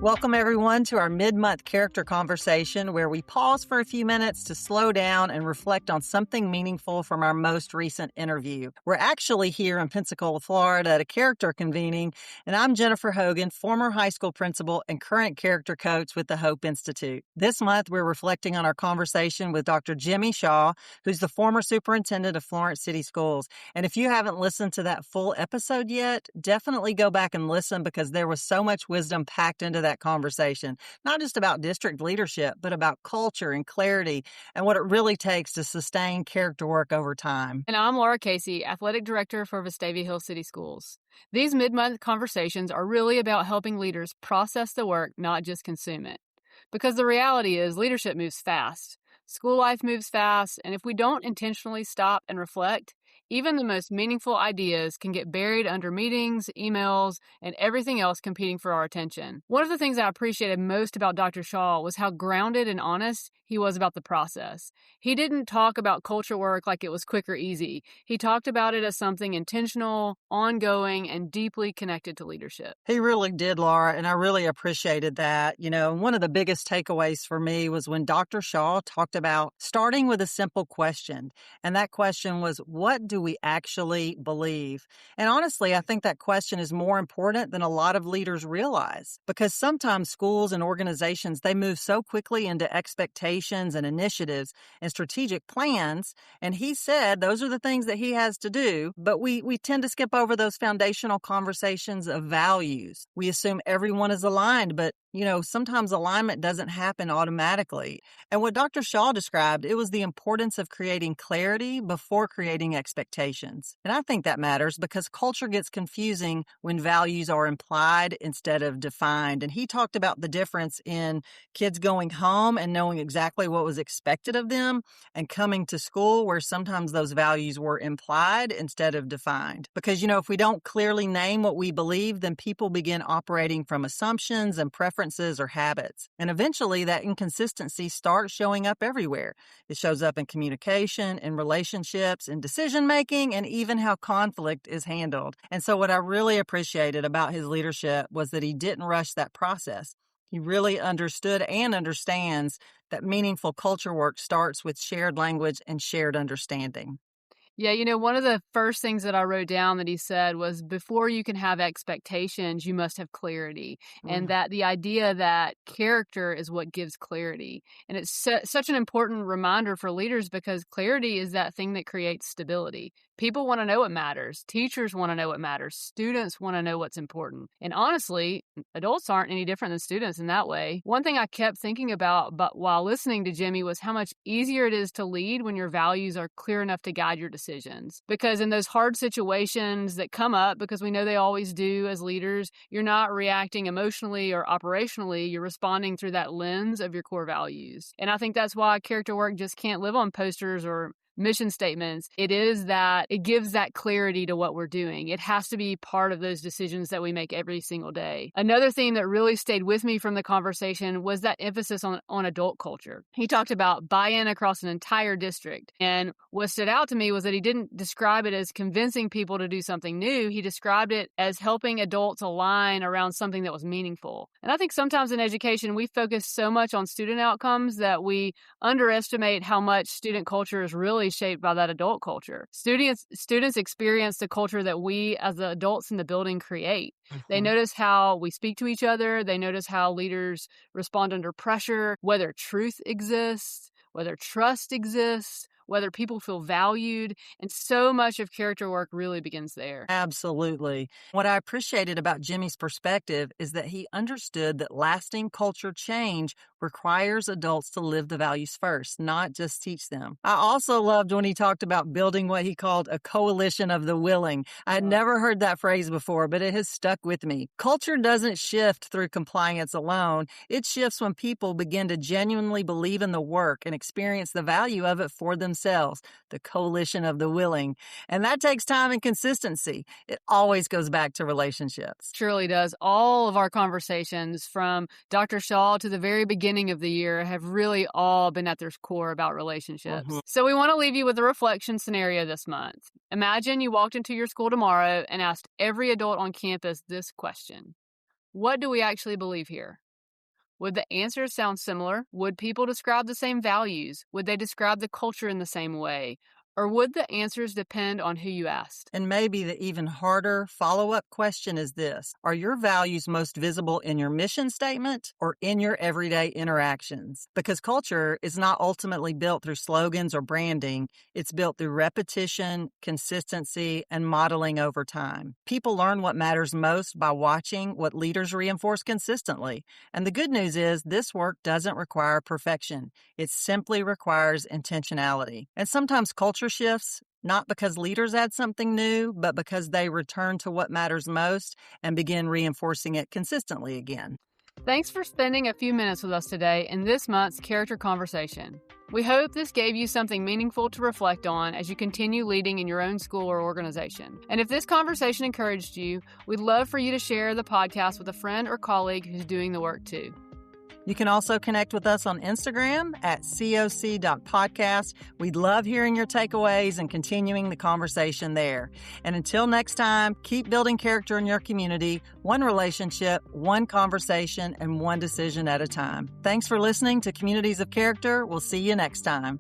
Welcome, everyone, to our mid-month character conversation where we pause for a few minutes to slow down and reflect on something meaningful from our most recent interview. We're actually here in Pensacola, Florida at a character convening, and I'm Jennifer Hogan, former high school principal and current character coach with the Hope Institute. This month, we're reflecting on our conversation with Dr. Jimmy Shaw, who's the former superintendent of Florence City Schools. And if you haven't listened to that full episode yet, definitely go back and listen because there was so much wisdom packed into that conversation, not just about district leadership, but about culture and clarity and what it really takes to sustain character work over time. And I'm Laura Casey, Athletic Director for Vestavia Hills City Schools. These mid-month conversations are really about helping leaders process the work, not just consume it. Because the reality is leadership moves fast. School life moves fast, and if we don't intentionally stop and reflect, even the most meaningful ideas can get buried under meetings, emails, and everything else competing for our attention. One of the things I appreciated most about Dr. Shaw was how grounded and honest he was about the process. He didn't talk about culture work like it was quick or easy. He talked about it as something intentional, ongoing, and deeply connected to leadership. He really did, Laura, and I really appreciated that. One of the biggest takeaways for me was when Dr. Shaw talked about starting with a simple question. And that question was, what do we actually believe? And honestly, I think that question is more important than a lot of leaders realize because sometimes schools and organizations, they move so quickly into expectations and initiatives and strategic plans. And he said those are the things that he has to do, but we tend to skip over those foundational conversations of values. We assume everyone is aligned, but sometimes alignment doesn't happen automatically. And what Dr. Shaw described, it was the importance of creating clarity before creating expectations. And I think that matters because culture gets confusing when values are implied instead of defined. And he talked about the difference in kids going home and knowing exactly what was expected of them and coming to school where sometimes those values were implied instead of defined. Because, if we don't clearly name what we believe, then people begin operating from assumptions and preferences or habits. And eventually that inconsistency starts showing up everywhere. It shows up in communication, in relationships, in decision making, and even how conflict is handled. And so what I really appreciated about his leadership was that he didn't rush that process. He really understood and understands that meaningful culture work starts with shared language and shared understanding. Yeah, one of the first things that I wrote down that he said was before you can have expectations, you must have clarity. And that the idea that character is what gives clarity. And it's such an important reminder for leaders because clarity is that thing that creates stability. People want to know what matters. Teachers want to know what matters. Students want to know what's important. And honestly, adults aren't any different than students in that way. One thing I kept thinking about but while listening to Jimmy was how much easier it is to lead when your values are clear enough to guide your decisions. Because in those hard situations that come up, because we know they always do as leaders, you're not reacting emotionally or operationally. You're responding through that lens of your core values. And I think that's why character work just can't live on posters or mission statements. It is that it gives that clarity to what we're doing. It has to be part of those decisions that we make every single day. Another theme that really stayed with me from the conversation was that emphasis on adult culture. He talked about buy-in across an entire district. And what stood out to me was that he didn't describe it as convincing people to do something new. He described it as helping adults align around something that was meaningful. And I think sometimes in education, we focus so much on student outcomes that we underestimate how much student culture is really shaped by that adult culture. Students experience the culture that we as the adults in the building create. They notice how we speak to each other. They notice how leaders respond under pressure, whether truth exists, whether trust exists, whether people feel valued. And so much of character work really begins there. Absolutely. What I appreciated about Jimmy's perspective is that he understood that lasting culture change requires adults to live the values first, not just teach them. I also loved when he talked about building what he called a coalition of the willing. I had never heard that phrase before, but it has stuck with me. Culture doesn't shift through compliance alone. It shifts when people begin to genuinely believe in the work and experience the value of it for themselves, the coalition of the willing. And that takes time and consistency. It always goes back to relationships. Surely does. All of our conversations from Dr. Shaw to the very beginning of the year have really all been at their core about relationships. So we want to leave you with a reflection scenario this month. Imagine you walked into your school tomorrow and asked every adult on campus this question. What do we actually believe here? Would the answers sound similar? Would people describe the same values? Would they describe the culture in the same way? Or would the answers depend on who you asked? And maybe the even harder follow-up question is this: are your values most visible in your mission statement or in your everyday interactions? Because culture is not ultimately built through slogans or branding. It's built through repetition, consistency, and modeling over time. People learn what matters most by watching what leaders reinforce consistently. And the good news is this work doesn't require perfection. It simply requires intentionality. And sometimes culture shifts, not because leaders add something new, but because they return to what matters most and begin reinforcing it consistently again. Thanks for spending a few minutes with us today in this month's Character Conversation. We hope this gave you something meaningful to reflect on as you continue leading in your own school or organization. And if this conversation encouraged you, we'd love for you to share the podcast with a friend or colleague who's doing the work too. You can also connect with us on Instagram at coc.podcast. We'd love hearing your takeaways and continuing the conversation there. And until next time, keep building character in your community, one relationship, one conversation, and one decision at a time. Thanks for listening to Communities of Character. We'll see you next time.